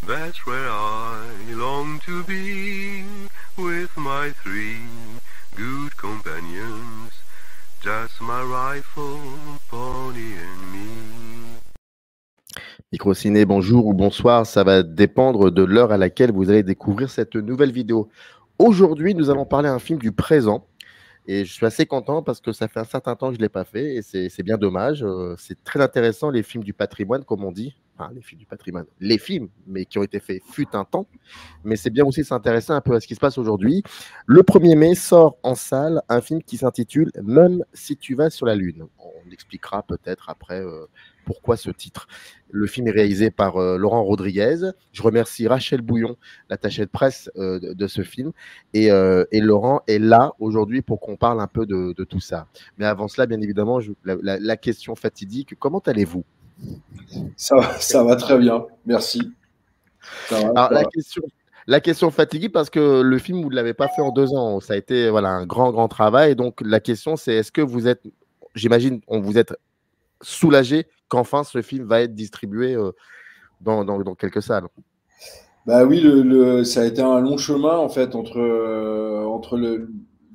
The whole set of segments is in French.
That's where I long to be with my three good companions, just my rifle, pony and me. Microciné, bonjour ou bonsoir, ça va dépendre de l'heure à laquelle vous allez découvrir cette nouvelle vidéo. Aujourd'hui, nous allons parler d'un film du présent et je suis assez content parce que ça fait un certain temps que je ne l'ai pas fait et c'est bien dommage. C'est très intéressant, les films du patrimoine, comme on dit. Enfin, les films du patrimoine, les films, mais qui ont été faits fut un temps. Mais c'est bien aussi de s'intéresser un peu à ce qui se passe aujourd'hui. Le 1er mai sort en salle un film qui s'intitule « Même si tu vas sur la Lune ». On expliquera peut-être après pourquoi ce titre. Le film est réalisé par Laurent Rodriguez. Je remercie Rachel Bouillon, l'attachée de presse de ce film. Et Laurent est là aujourd'hui pour qu'on parle un peu de tout ça. Mais avant cela, bien évidemment, la question fatidique, comment allez-vous? Ça va très bien, merci. Alors, la question fatigue parce que le film, vous ne l'avez pas fait en 2 ans. Ça a été un grand travail. Donc, la question, c'est est-ce que vous êtes, j'imagine, vous êtes soulagé qu'enfin ce film va être distribué dans quelques salles? Bah oui, ça a été un long chemin en fait entre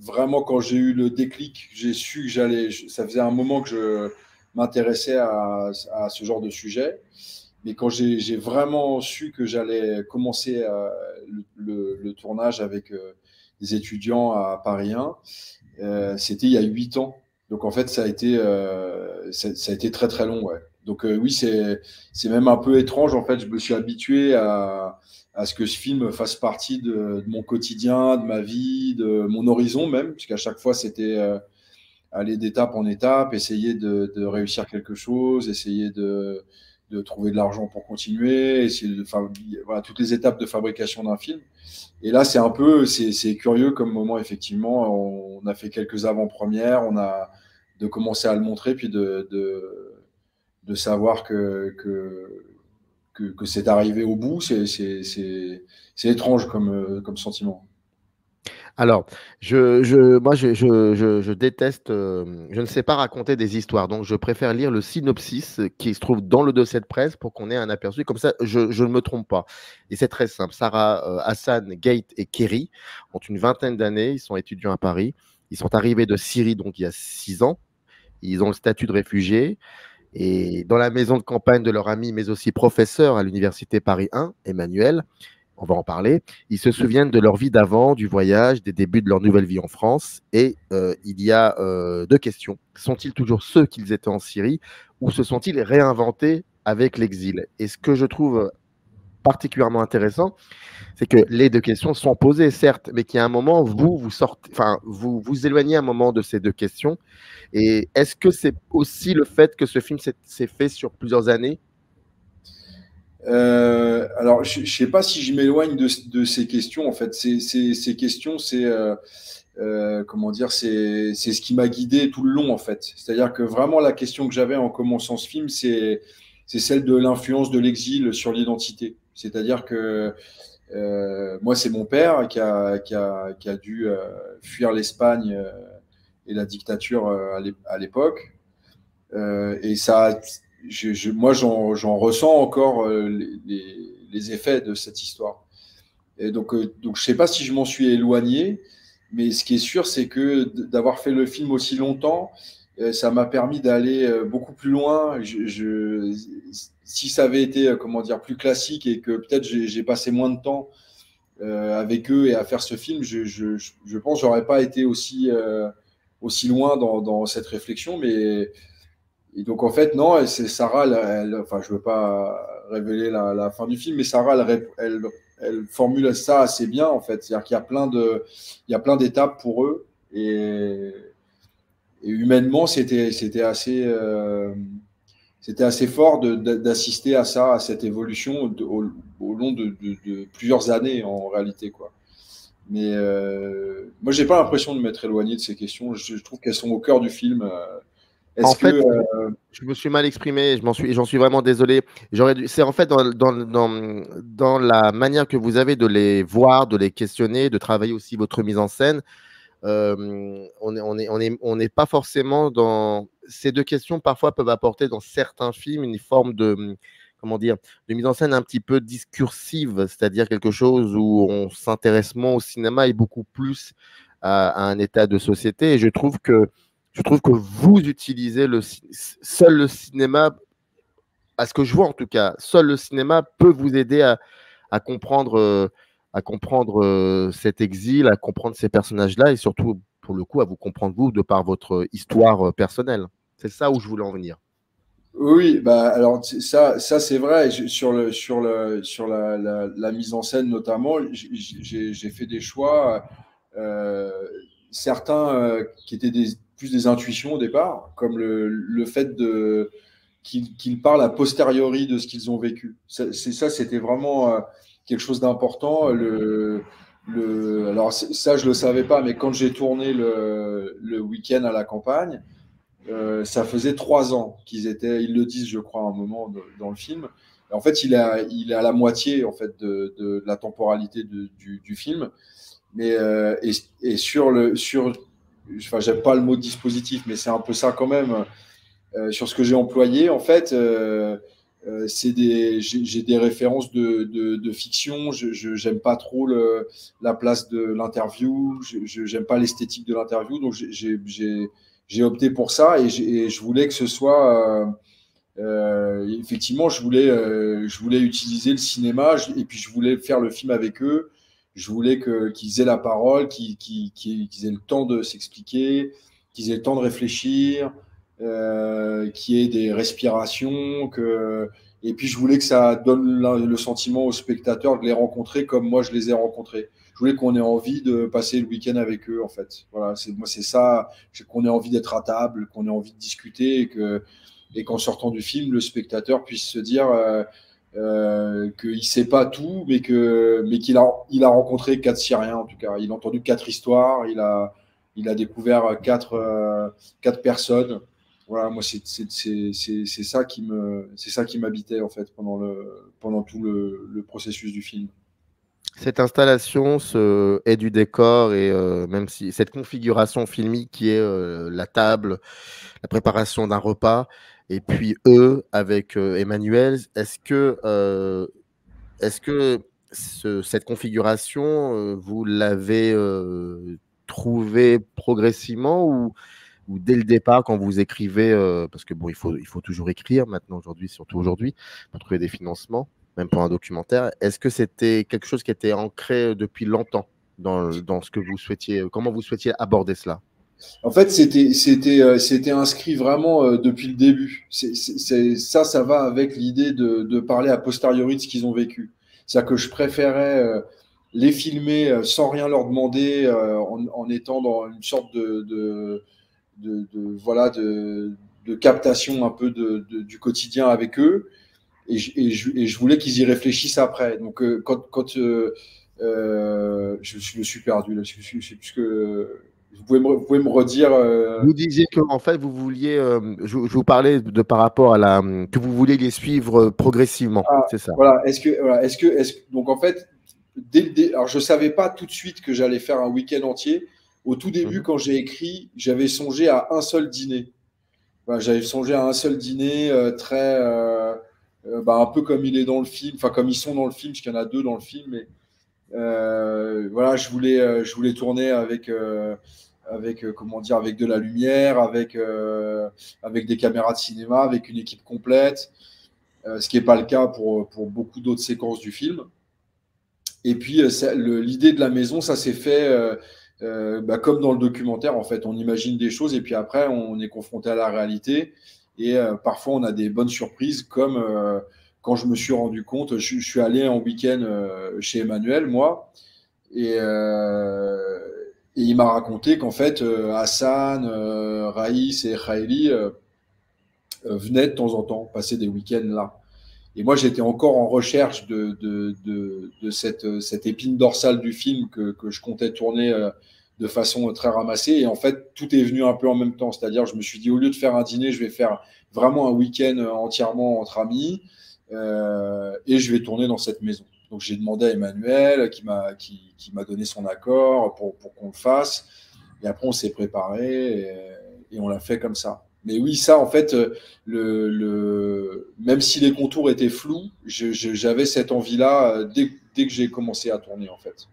vraiment quand j'ai eu le déclic, j'ai su que ça faisait un moment que je m'intéressais à ce genre de sujet. Mais quand j'ai vraiment su que j'allais commencer le tournage avec des étudiants à Paris 1, c'était il y a 8 ans. Donc en fait, ça a été très très long. Ouais. Donc oui, c'est même un peu étrange. En fait, je me suis habitué à ce que ce film fasse partie de mon quotidien, de ma vie, de mon horizon même, puisqu'à chaque fois, c'était aller d'étape en étape, essayer de réussir quelque chose, essayer de trouver de l'argent pour continuer, essayer voilà, toutes les étapes de fabrication d'un film. Et là, c'est curieux comme moment, effectivement. On a fait quelques avant-premières, on a de commencer à le montrer, puis de savoir que c'est arrivé au bout. C'est étrange comme sentiment. Alors, moi, je déteste, je ne sais pas raconter des histoires, donc je préfère lire le synopsis qui se trouve dans le dossier de presse pour qu'on ait un aperçu. Comme ça, je ne me trompe pas. Et c'est très simple. Sarah, Hassan, Gate et Kerry ont une vingtaine d'années. Ils sont étudiants à Paris. Ils sont arrivés de Syrie, donc il y a 6 ans. Ils ont le statut de réfugiés. Et dans la maison de campagne de leur ami, mais aussi professeur à l'université Paris 1, Emmanuel, on va en parler, ils se souviennent de leur vie d'avant, du voyage, des débuts de leur nouvelle vie en France. Et il y a 2 questions. Sont-ils toujours ceux qu'ils étaient en Syrie ou se sont-ils réinventés avec l'exil? Et ce que je trouve particulièrement intéressant, c'est que les 2 questions sont posées, certes, mais qu'il y a un moment, vous sortez, enfin, vous éloignez un moment de ces 2 questions. Et est-ce que c'est aussi le fait que ce film s'est fait sur plusieurs années? Alors, je ne sais pas si je m'éloigne de ces questions. En fait, ces questions, comment dire, c'est ce qui m'a guidé tout le long. En fait, c'est-à-dire que vraiment la question que j'avais en commençant ce film, c'est celle de l'influence de l'exil sur l'identité. C'est-à-dire que moi, c'est mon père qui a dû fuir l'Espagne et la dictature à l'époque. Et ça, moi, j'en ressens encore les effets de cette histoire. Et donc je sais pas si je m'en suis éloigné, mais ce qui est sûr, c'est que d'avoir fait le film aussi longtemps, ça m'a permis d'aller beaucoup plus loin. Si ça avait été, comment dire, plus classique et que peut-être j'ai passé moins de temps avec eux et à faire ce film, je pense que j'aurais pas été aussi loin dans cette réflexion, mais et donc, en fait, non, c'est Sarah, enfin, je veux pas révéler la fin du film, mais Sarah, elle formule ça assez bien, en fait. C'est-à-dire qu'il y a il y a plein d'étapes pour eux. Et humainement, c'était assez fort d'assister à ça, à cette évolution au long de plusieurs années, en réalité, quoi. Mais moi, j'ai pas l'impression de m'être éloigné de ces questions. Je trouve qu'elles sont au cœur du film. En Est-ce fait, que je me suis mal exprimé, j'en suis vraiment désolé. C'est en fait dans la manière que vous avez de les voir, de les questionner, de travailler aussi votre mise en scène. On n'est pas forcément dans ces 2 questions. Parfois, peuvent apporter dans certains films une forme de comment dire, de mise en scène un petit peu discursive, c'est-à-dire quelque chose où on s'intéresse moins au cinéma et beaucoup plus à un état de société. Et je trouve que vous utilisez seul le cinéma, à ce que je vois en tout cas, seul le cinéma peut vous aider à comprendre cet exil, à comprendre ces personnages-là et surtout, pour le coup, à vous comprendre vous de par votre histoire personnelle. C'est ça où je voulais en venir. Oui, bah alors ça c'est vrai. Sur la mise en scène notamment, j'ai fait des choix, euh, certains qui étaient plus des intuitions au départ, comme le fait qu'ils parlent a posteriori de ce qu'ils ont vécu. C'était vraiment quelque chose d'important. Alors ça, je le savais pas, mais quand j'ai tourné le week-end à la campagne, ça faisait 3 ans qu'ils étaient, ils le disent, je crois, à un moment dans le film. Et en fait, il est à la moitié en fait de la temporalité du film. Mais enfin, j'aime pas le mot dispositif, mais c'est un peu ça quand même. Sur ce que j'ai employé, en fait, j'ai des références de fiction. J'aime pas trop la place de l'interview. J'aime pas l'esthétique de l'interview, donc j'ai opté pour ça et je voulais que ce soit effectivement, je voulais utiliser le cinéma et puis je voulais faire le film avec eux. Je voulais qu'ils aient la parole, qu'ils aient le temps de s'expliquer, qu'ils aient le temps de réfléchir, qu'il y ait des respirations, et puis je voulais que ça donne le sentiment aux spectateurs de les rencontrer comme moi je les ai rencontrés. Je voulais qu'on ait envie de passer le week-end avec eux, en fait. Voilà, moi c'est ça, qu'on ait envie d'être à table, qu'on ait envie de discuter et qu'en sortant du film, le spectateur puisse se dire qu'il ne sait pas tout, mais qu'il a rencontré 4 Syriens, en tout cas. Il a entendu 4 histoires, il a découvert quatre personnes. Voilà, moi, c'est ça qui m'habitait, en fait, pendant tout le processus du film. Cette installation, ce est du décor et même si cette configuration filmique qui est la table, la préparation d'un repas, et puis eux avec Emmanuel, est-ce que cette configuration, vous l'avez trouvée progressivement ou dès le départ quand vous écrivez, parce que bon, il faut toujours écrire maintenant aujourd'hui, surtout aujourd'hui, pour trouver des financements, même pour un documentaire. Est-ce que c'était quelque chose qui était ancré depuis longtemps dans ce que vous souhaitiez, comment vous souhaitiez aborder cela? En fait, c'était inscrit vraiment depuis le début. Ça va avec l'idée de parler a posteriori de ce qu'ils ont vécu. C'est-à-dire que je préférais les filmer sans rien leur demander, en étant dans une sorte voilà, de captation un peu du quotidien avec eux. Et je voulais qu'ils y réfléchissent après. Donc, je me suis perdu là. Je sais plus ce que. Vous pouvez me redire. Vous disiez que en fait vous vouliez, je vous parlais de par rapport à que vous vouliez les suivre progressivement, Ah, c'est ça. voilà. Donc en fait, alors je savais pas tout de suite que j'allais faire un week-end entier. Au tout début, Mhm. quand j'ai écrit, j'avais songé à un seul dîner. Voilà, j'avais songé à un seul dîner très, un peu comme il est dans le film, enfin comme ils sont dans le film, parce qu'il y en a 2 dans le film. Mais voilà, je voulais tourner comment dire, avec de la lumière, avec des caméras de cinéma, avec une équipe complète, ce qui n'est pas le cas pour beaucoup d'autres séquences du film. Et puis l'idée de la maison, ça s'est fait comme dans le documentaire, en fait. On imagine des choses et puis après, on est confronté à la réalité. Et parfois, on a des bonnes surprises, comme quand je me suis rendu compte, je suis allé en week-end chez Emmanuel, moi, et il m'a raconté qu'en fait, Hassan, Raïs et Khaeli venaient de temps en temps passer des week-ends là. Et moi, j'étais encore en recherche de cette épine dorsale du film que je comptais tourner de façon très ramassée. Et en fait, tout est venu un peu en même temps. C'est-à-dire, je me suis dit, au lieu de faire un dîner, je vais faire vraiment un week-end entièrement entre amis et je vais tourner dans cette maison. Donc, j'ai demandé à Emmanuel qui m'a donné son accord pour qu'on le fasse. Et après, on s'est préparé et on l'a fait comme ça. Mais oui, ça, en fait, même si les contours étaient flous, j'avais cette envie-là dès que j'ai commencé à tourner, en fait.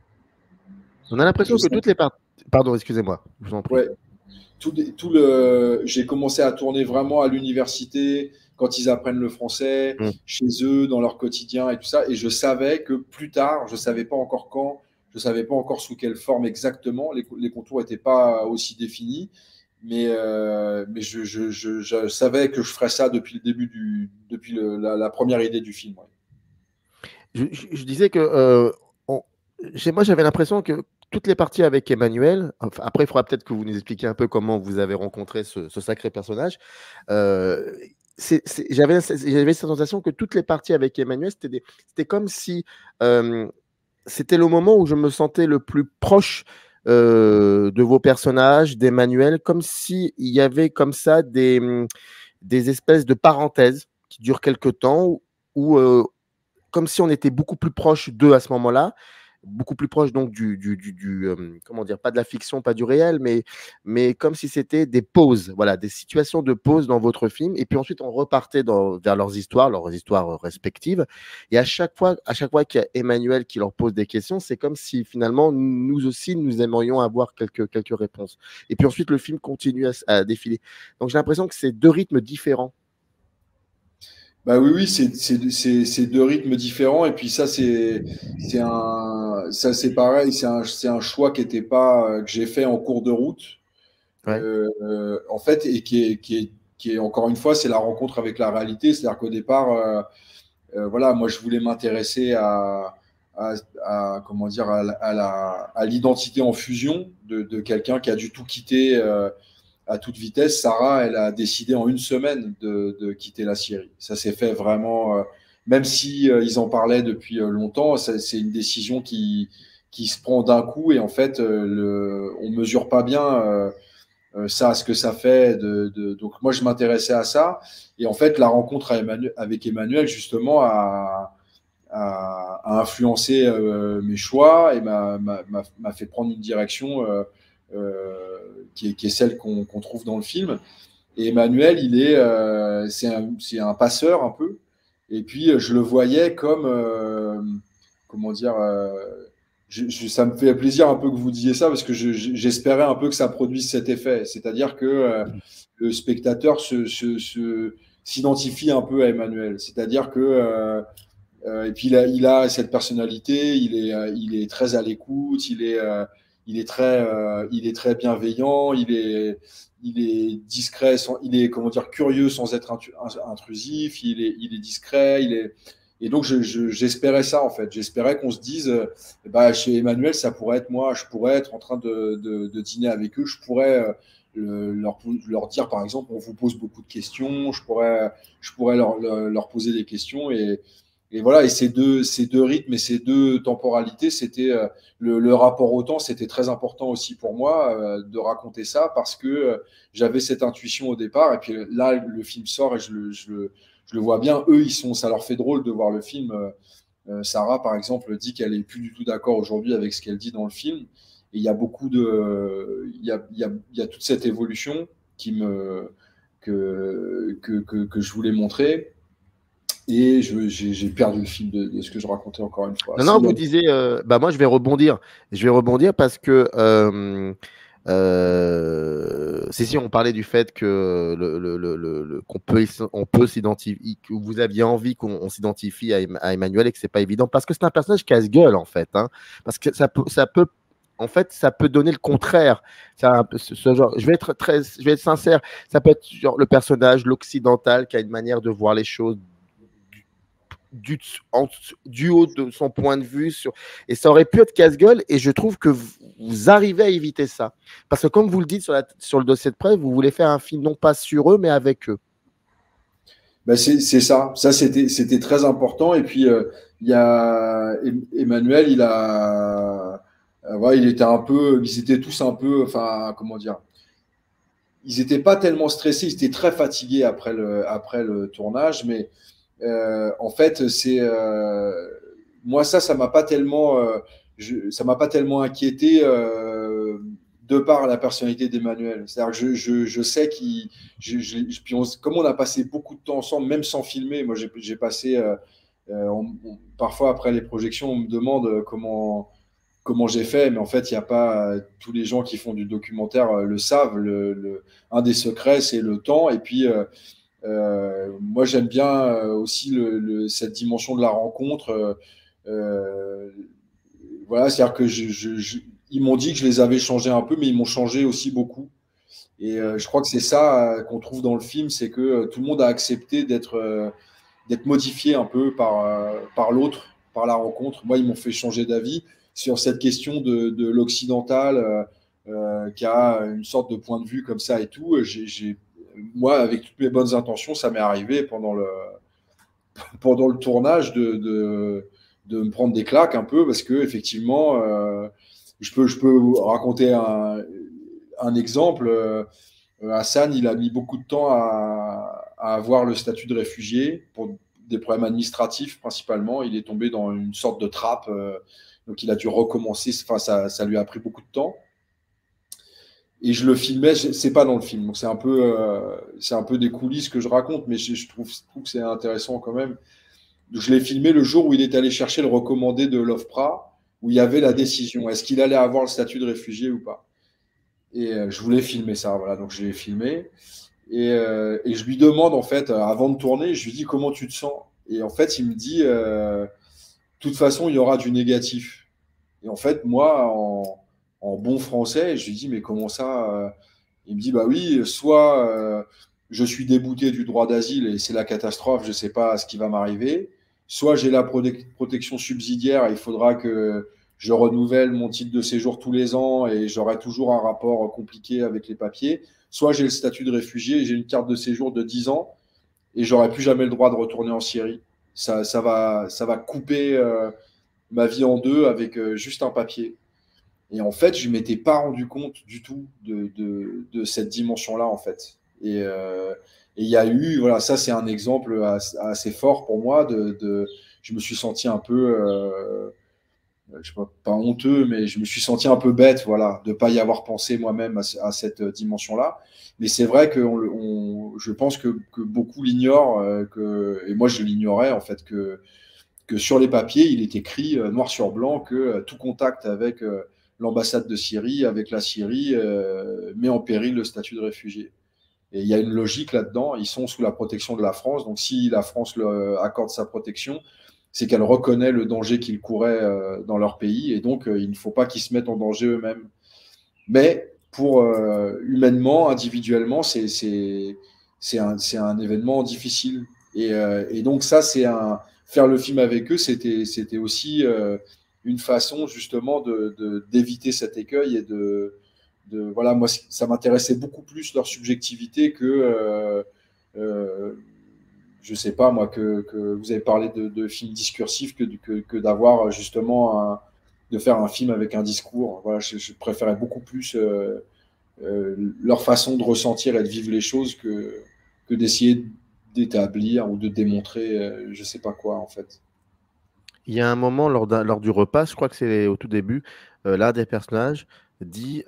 On a l'impression que toutes les parties. Pardon, excusez-moi, je vous en prie. Ouais, j'ai commencé à tourner vraiment à l'université, quand ils apprennent le français, chez eux, dans leur quotidien et tout ça. Et je savais que plus tard, je ne savais pas encore quand, je ne savais pas encore sous quelle forme exactement, les contours n'étaient pas aussi définis. Mais je savais que je ferais ça depuis le début, depuis la première idée du film. Ouais. Je disais que moi, j'avais l'impression que toutes les parties avec Emmanuel, après, il faudra peut-être que vous nous expliquiez un peu comment vous avez rencontré ce sacré personnage. J'avais cette sensation que toutes les parties avec Emmanuel, c'était comme si c'était le moment où je me sentais le plus proche de vos personnages, d'Emmanuel, comme s'il y avait comme ça des espèces de parenthèses qui durent quelque temps, où comme si on était beaucoup plus proche d'eux à ce moment-là, beaucoup plus proche donc comment dire, pas de la fiction, pas du réel, mais comme si c'était des pauses, voilà, des situations de pause dans votre film, et puis ensuite on repartait vers leurs histoires respectives, et à chaque fois qu'il y a Emmanuel qui leur pose des questions, c'est comme si finalement nous aussi nous aimerions avoir quelques réponses, et puis ensuite le film continue à défiler. Donc j'ai l'impression que c'est deux rythmes différents. Bah oui, c'est deux rythmes différents. Et puis ça, c'est pareil. C'est un choix qui était pas, que j'ai fait en cours de route. Ouais. En fait, et qui est encore une fois, c'est la rencontre avec la réalité. C'est-à-dire qu'au départ, voilà, moi, je voulais m'intéresser comment dire, à l'identité en fusion de quelqu'un qui a dû tout quitter à toute vitesse. Sarah, elle a décidé en une semaine de quitter la Syrie. Ça s'est fait vraiment, même si ils en parlaient depuis longtemps, c'est une décision qui se prend d'un coup, et en fait, on mesure pas bien ça, ce que ça fait. Donc moi, je m'intéressais à ça, et en fait, la rencontre avec Emmanuel, justement, a influencé mes choix et m'a fait prendre une direction qui est celle qu'on trouve dans le film. Et Emmanuel, c'est un passeur un peu. Et puis, je le voyais comme, comment dire, ça me fait plaisir un peu que vous disiez ça, parce que j'espérais un peu que ça produise cet effet. C'est-à-dire que le spectateur s'identifie un peu à Emmanuel. C'est-à-dire que et puis il a cette personnalité, il est très à l'écoute, il est très bienveillant, il est discret, il est, comment dire, curieux sans être intrusif, il est discret, et donc j'espérais ça, en fait. J'espérais qu'on se dise, bah, chez Emmanuel, ça pourrait être moi, je pourrais être en train de dîner avec eux, je pourrais leur dire, par exemple, on vous pose beaucoup de questions, je pourrais leur poser des questions, et voilà, et ces deux rythmes et ces deux temporalités, c'était le rapport au temps, c'était très important aussi pour moi de raconter ça, parce que j'avais cette intuition au départ, et puis là, le film sort et je le vois bien. Eux, ça leur fait drôle de voir le film. Sarah, par exemple, dit qu'elle est plus du tout d'accord aujourd'hui avec ce qu'elle dit dans le film, et il y a il y a toute cette évolution que je voulais montrer. Et j'ai perdu le fil de ce que je racontais, encore une fois. Non, vous disiez, bah moi je vais rebondir. Parce que si on parlait du fait que on peut s'identifier, que vous aviez envie qu'on s'identifie à Emmanuel, et que c'est pas évident, parce que c'est un personnage casse-gueule, en fait, hein, parce que ça peut en fait, ça peut donner le contraire. Ce genre, je vais être sincère, ça peut être genre le personnage, l'occidental, qui a une manière de voir les choses du haut de son point de vue, et ça aurait pu être casse-gueule, et je trouve que vous arrivez à éviter ça, parce que comme vous le dites sur le dossier de presse, vous voulez faire un film non pas sur eux mais avec eux. Ben c'est ça c'était très important. Et puis il y a Emmanuel, ouais, ils étaient tous un peu, enfin, comment dire, ils n'étaient pas tellement stressés, ils étaient très fatigués après le tournage, mais en fait, moi, ça m'a pas tellement inquiété de par la personnalité d'Emmanuel. C'est-à-dire que je sais qu'il. Comme on a passé beaucoup de temps ensemble, même sans filmer, moi j'ai passé. Parfois, après les projections, on me demande comment j'ai fait, mais en fait, il n'y a pas. Tous les gens qui font du documentaire le savent. Un des secrets, c'est le temps. Et puis, moi, j'aime bien aussi cette dimension de la rencontre. Voilà, c'est-à-dire que ils m'ont dit que je les avais changés un peu, mais ils m'ont changé aussi beaucoup. Et je crois que c'est ça qu'on trouve dans le film, c'est que tout le monde a accepté d'être modifié un peu par l'autre, par la rencontre. Moi, ils m'ont fait changer d'avis sur cette question de l'occidental qui a une sorte de point de vue comme ça et tout. Moi, avec toutes mes bonnes intentions, ça m'est arrivé pendant le tournage de me prendre des claques un peu parce que effectivement, je peux raconter un exemple. Hassan, il a mis beaucoup de temps à avoir le statut de réfugié pour des problèmes administratifs principalement. Il est tombé dans une sorte de trappe, donc il a dû recommencer. Enfin, ça lui a pris beaucoup de temps. Et je le filmais, c'est pas dans le film, donc c'est un peu des coulisses que je raconte, mais je trouve que c'est intéressant quand même. Je l'ai filmé le jour où il est allé chercher le recommandé de l'OFPRA, où il y avait la décision. Est-ce qu'il allait avoir le statut de réfugié ou pas? Et je voulais filmer ça, voilà, donc je l'ai filmé. Et je lui demande, en fait, avant de tourner, je lui dis comment tu te sens? Et en fait, il me dit, de toute façon, il y aura du négatif. Et en fait, moi, en bon français, je lui dis, mais comment ça? Il me dit, bah oui, soit je suis débouté du droit d'asile et c'est la catastrophe, je ne sais pas ce qui va m'arriver, soit j'ai la protection subsidiaire et il faudra que je renouvelle mon titre de séjour tous les ans et j'aurai toujours un rapport compliqué avec les papiers, soit j'ai le statut de réfugié et j'ai une carte de séjour de 10 ans et j'aurai plus jamais le droit de retourner en Syrie. Ça va couper ma vie en deux avec juste un papier. Et en fait, je ne m'étais pas rendu compte du tout de cette dimension-là, en fait. Et il y a eu, voilà, ça c'est un exemple assez fort pour moi. Je me suis senti un peu, je sais pas honteux, mais je me suis senti un peu bête, voilà, de ne pas y avoir pensé moi-même à cette dimension-là. Mais c'est vrai que je pense que beaucoup l'ignorent, et moi je l'ignorais en fait, que sur les papiers, il est écrit noir sur blanc que tout contact avec l'ambassade de Syrie, avec la Syrie, met en péril le statut de réfugié. Et il y a une logique là-dedans. Ils sont sous la protection de la France. Donc, si la France leur accorde sa protection, c'est qu'elle reconnaît le danger qu'ils couraient dans leur pays. Et donc, il ne faut pas qu'ils se mettent en danger eux-mêmes. Mais humainement, individuellement, c'est un événement difficile. Et donc, ça, faire le film avec eux, c'était aussi une façon justement d'éviter cet écueil et voilà, moi, ça m'intéressait beaucoup plus leur subjectivité que, je sais pas, moi, que vous avez parlé de films discursifs que d'avoir justement de faire un film avec un discours. Voilà, je préférais beaucoup plus leur façon de ressentir et de vivre les choses que d'essayer d'établir ou de démontrer je sais pas quoi, en fait. Il y a un moment lors du repas, je crois que c'est au tout début, l'un des personnages dit,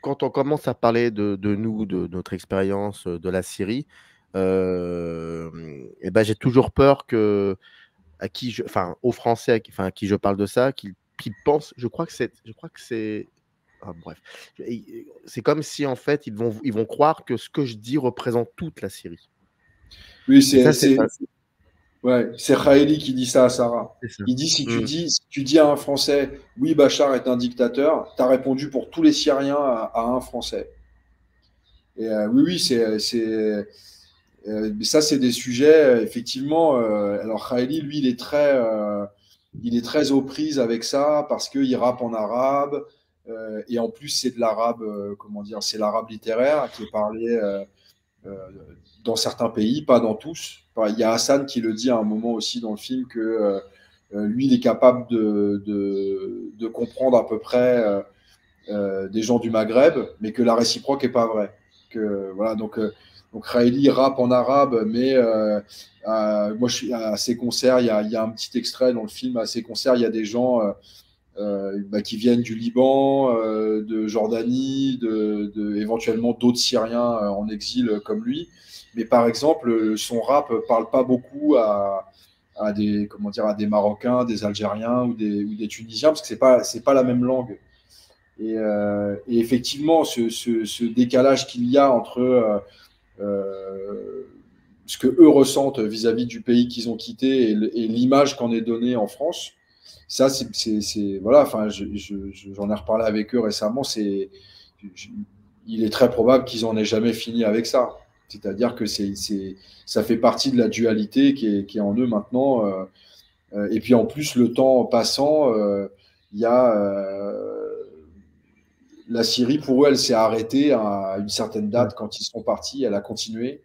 quand on commence à parler de nous, de notre expérience de la Syrie, et ben, j'ai toujours peur aux Français, à qui je parle de ça, qu'ils pensent, je crois que c'est, ah, bref, c'est comme si en fait ils vont croire que ce que je dis représente toute la Syrie. Oui, ouais, c'est Khaeli qui dit ça à Sarah. Ça. Il dit si tu dis à un Français, oui, Bachar est un dictateur, tu as répondu pour tous les Syriens à un Français. Et oui, ça, c'est des sujets, effectivement. Alors, Khaeli, lui, il est très aux prises avec ça parce qu'il rappe en arabe. Et en plus, c'est de l'arabe, comment dire, c'est l'arabe littéraire qui est parlé dans certains pays, pas dans tous. Enfin, il y a Hassan qui le dit à un moment aussi dans le film que lui, il est capable de comprendre à peu près des gens du Maghreb, mais que la réciproque n'est pas vraie. Voilà, donc Khaeli rappe en arabe, mais moi, je suis à ses concerts, il y a un petit extrait dans le film, à ses concerts, il y a des gens qui viennent du Liban, de Jordanie, éventuellement d'autres Syriens en exil comme lui. Mais par exemple, son rap parle pas beaucoup à des Marocains, des Algériens ou des Tunisiens, parce que c'est pas la même langue. Et effectivement, ce décalage qu'il y a entre ce que eux ressentent vis-à-vis du pays qu'ils ont quitté et l'image qu'en est donnée en France, ça, voilà. Enfin, j'en ai reparlé avec eux récemment. Il est très probable qu'ils en aient jamais fini avec ça. C'est-à-dire que ça fait partie de la dualité qui est en eux maintenant. Et puis en plus, le temps passant, il y a la Syrie, pour eux, elle s'est arrêtée à une certaine date quand ils sont partis. Elle a continué.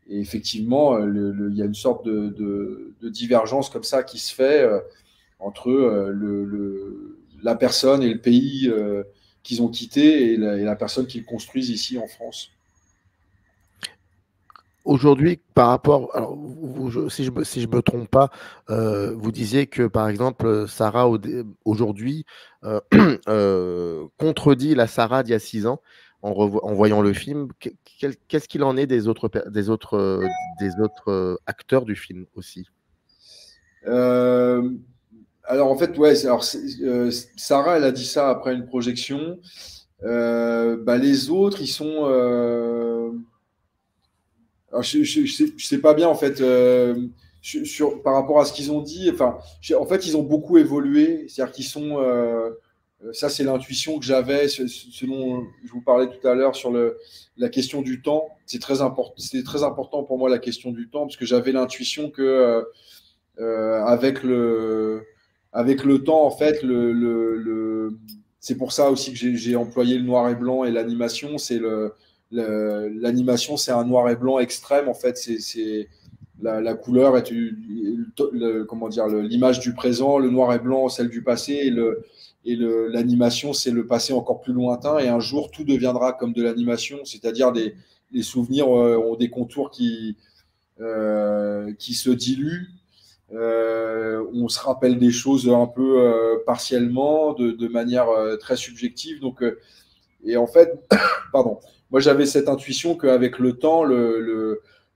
Et effectivement, il y a une sorte de divergence comme ça qui se fait entre la personne et le pays qu'ils ont quitté et la personne qu'ils construisent ici en France. Aujourd'hui, par rapport, alors, si je me trompe pas, vous disiez que par exemple Sarah aujourd'hui contredit la Sarah d'il y a 6 ans en voyant le film. Qu'est-ce qu'il en est des autres acteurs du film aussi? Alors en fait, ouais, Sarah, elle a dit ça après une projection. Les autres, ils sont. Alors, je sais pas bien en fait par rapport à ce qu'ils ont dit. Enfin, en fait, ils ont beaucoup évolué. C'est-à-dire qu'ils sont. Ça, c'est l'intuition que j'avais, ce dont je vous parlais tout à l'heure sur la question du temps. C'est très important pour moi la question du temps parce que j'avais l'intuition que avec le temps, en fait, c'est pour ça aussi que j'ai employé le noir et blanc et l'animation. L'animation, c'est un noir et blanc extrême. En fait, la couleur est comment dire, l'image du présent, le noir et blanc, celle du passé, et l'animation, c'est le passé encore plus lointain. Et un jour, tout deviendra comme de l'animation, c'est-à-dire les souvenirs ont des contours qui se diluent. On se rappelle des choses un peu partiellement, de manière très subjective. Donc, et en fait, pardon, moi j'avais cette intuition qu'avec le temps,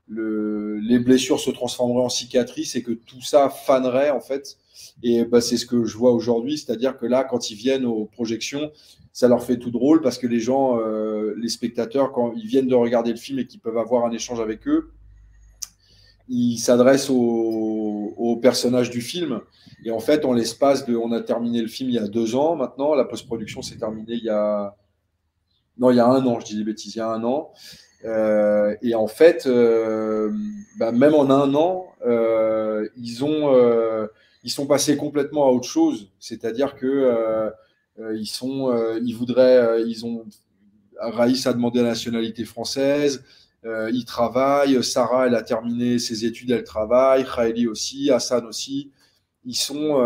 les blessures se transformeraient en cicatrices et que tout ça fanerait en fait. Et c'est ce que je vois aujourd'hui, c'est-à-dire que là, quand ils viennent aux projections, ça leur fait tout drôle parce que les gens, les spectateurs, quand ils viennent de regarder le film et qu'ils peuvent avoir un échange avec eux, ils s'adressent aux personnages du film. Et en fait, on a terminé le film il y a 2 ans maintenant. La post-production s'est terminée il y a 1 an, je dis des bêtises, il y a 1 an. Et en fait, même en 1 an, ils sont passés complètement à autre chose. C'est-à-dire que Raïs a demandé la nationalité française. Ils travaillent. Sarah, elle a terminé ses études, elle travaille. Khaeli aussi, Hassan aussi. Ils sont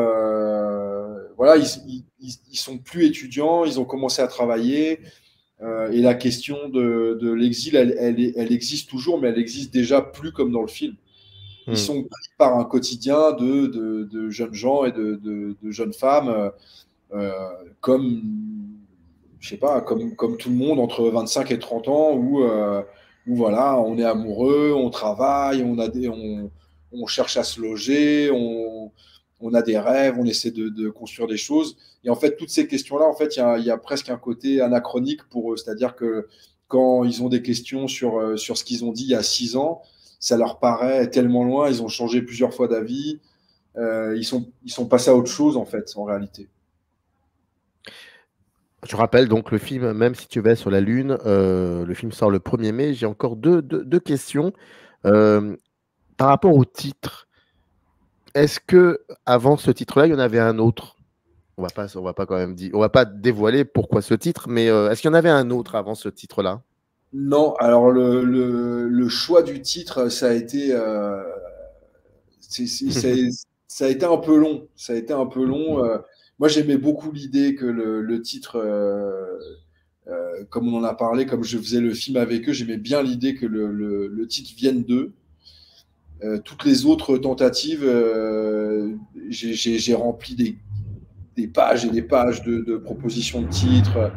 ils sont plus étudiants. Ils ont commencé à travailler. Et la question de l'exil, elle existe toujours, mais elle existe déjà plus comme dans le film. Ils sont pris par un quotidien de jeunes gens et de jeunes femmes, comme, je sais pas, comme tout le monde entre 25 et 30 ans, où voilà, on est amoureux, on travaille, on cherche à se loger, on a des rêves, on essaie de construire des choses. Et en fait, toutes ces questions-là, en fait, il y a presque un côté anachronique pour eux. C'est-à-dire que quand ils ont des questions sur ce qu'ils ont dit il y a 6 ans, ça leur paraît tellement loin. Ils ont changé plusieurs fois d'avis. Ils sont passés à autre chose, en fait, en réalité. Je rappelle donc le film, même si tu vas sur la Lune, le film sort le 1er mai. J'ai encore deux questions. Par rapport au titre, est-ce que avant ce titre-là, il y en avait un autre? On va pas quand même dire, on va pas dévoiler pourquoi ce titre, mais est-ce qu'il y en avait un autre avant ce titre-là? Non, alors le choix du titre, ça a été ça a été un peu long. Ça a été un peu long. Moi, j'aimais beaucoup l'idée que le titre, comme on en a parlé, comme je faisais le film avec eux, j'aimais bien l'idée que le titre vienne d'eux. Toutes les autres tentatives, j'ai rempli des pages et des pages de propositions de titres.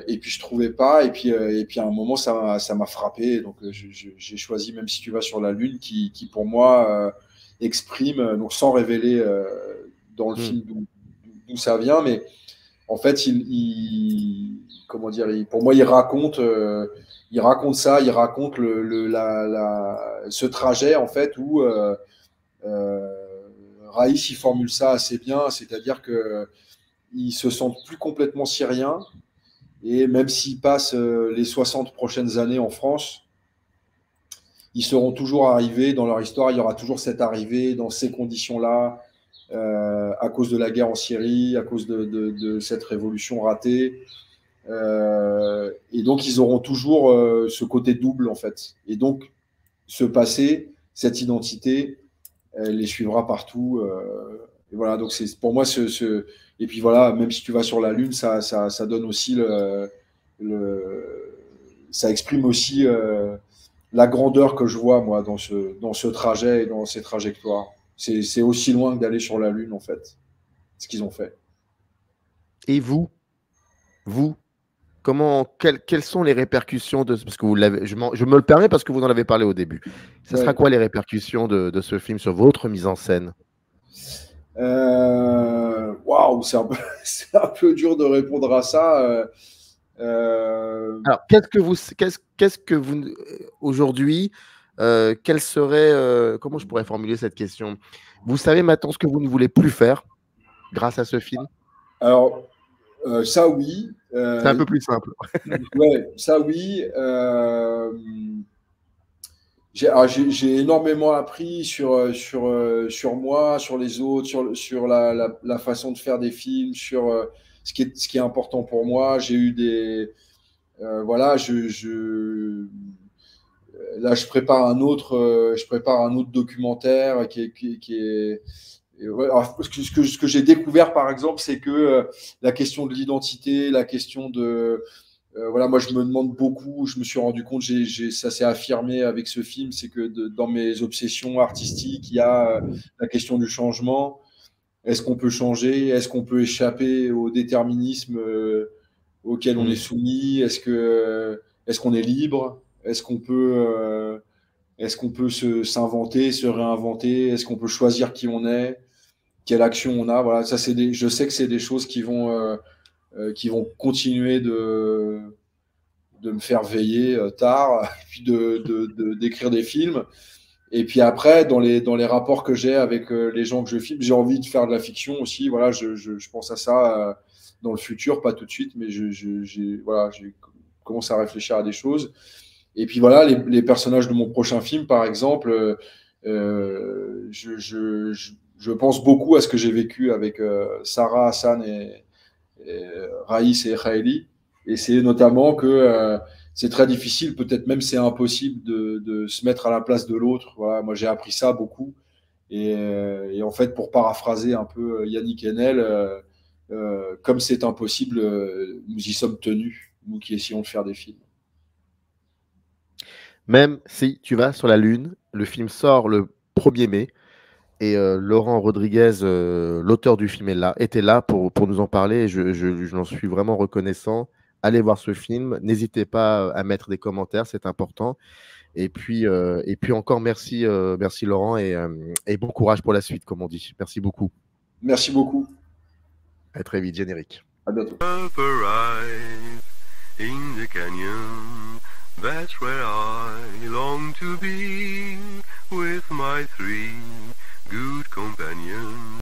Et puis je trouvais pas. Et puis à un moment, ça m'a frappé. Donc j'ai choisi Même si tu vas sur la Lune, qui pour moi exprime, donc sans révéler dans le film d'où ça vient, mais en fait, comment dire, pour moi, il raconte ça, il raconte ce trajet en fait où Raïs il formule ça assez bien, c'est-à-dire que ils se sentent plus complètement syriens, et même s'ils passent les 60 prochaines années en France, ils seront toujours arrivés dans leur histoire, il y aura toujours cette arrivée dans ces conditions-là, à cause de la guerre en Syrie, à cause de cette révolution ratée. Et donc, ils auront toujours ce côté double, en fait. Et donc, ce passé, cette identité, elle les suivra partout. Et voilà, donc c'est pour moi et puis voilà, même si tu vas sur la Lune, ça donne aussi ça exprime aussi la grandeur que je vois moi dans ce trajet et dans ces trajectoires. C'est aussi loin que d'aller sur la Lune en fait, ce qu'ils ont fait. Et vous, quelles sont les répercussions parce que je me le permets parce que vous en avez parlé au début. Ça sera quoi les répercussions de ce film sur votre mise en scène? Waouh, c'est un peu dur de répondre à ça. Alors, qu'est-ce que vous aujourd'hui, quel serait, comment je pourrais formuler cette question? Vous savez maintenant ce que vous ne voulez plus faire grâce à ce film? Alors, ça oui. C'est un peu plus simple. Ouais, ça oui. J'ai énormément appris sur moi, sur les autres, sur la façon de faire des films, sur ce qui est important pour moi. J'ai eu voilà, là je prépare un autre documentaire qui est alors, ce que j'ai découvert par exemple, c'est que la question de l'identité, la question de voilà, moi je me demande beaucoup, je me suis rendu compte, ça s'est affirmé avec ce film, c'est que dans mes obsessions artistiques, il y a la question du changement. Est-ce qu'on peut changer? Est-ce qu'on peut échapper au déterminisme auquel on est soumis? Est-ce qu'on est libre? Est-ce qu'on peut s'inventer, se réinventer? Est-ce qu'on peut choisir qui on est? Quelle action on a? Voilà, ça je sais que c'est des choses qui vont continuer de me faire veiller tard, puis d'écrire des films. Et puis après, dans les rapports que j'ai avec les gens que je filme, j'ai envie de faire de la fiction aussi. Voilà, je pense à ça dans le futur, pas tout de suite, mais voilà, j'ai commencé à réfléchir à des choses. Et puis voilà, les personnages de mon prochain film, par exemple, je pense beaucoup à ce que j'ai vécu avec Sarah, Hassan et Raïs et Khaeli. Et c'est notamment que c'est très difficile, peut-être même c'est impossible de se mettre à la place de l'autre. Voilà, moi j'ai appris ça beaucoup. Et en fait, pour paraphraser un peu Yannick Enel, comme c'est impossible, nous y sommes tenus, nous qui essayons de faire des films. Même si tu vas sur la Lune, le film sort le 1er mai. Et Laurent Rodriguez, l'auteur du film, était là pour nous en parler. Et je n'en suis vraiment reconnaissant. Allez voir ce film. N'hésitez pas à mettre des commentaires, c'est important. Et puis encore merci Laurent et bon courage pour la suite, comme on dit. Merci beaucoup. Merci beaucoup. À très vite, générique. À bientôt. In the canyon, that's where I long to be with my 3 good companions.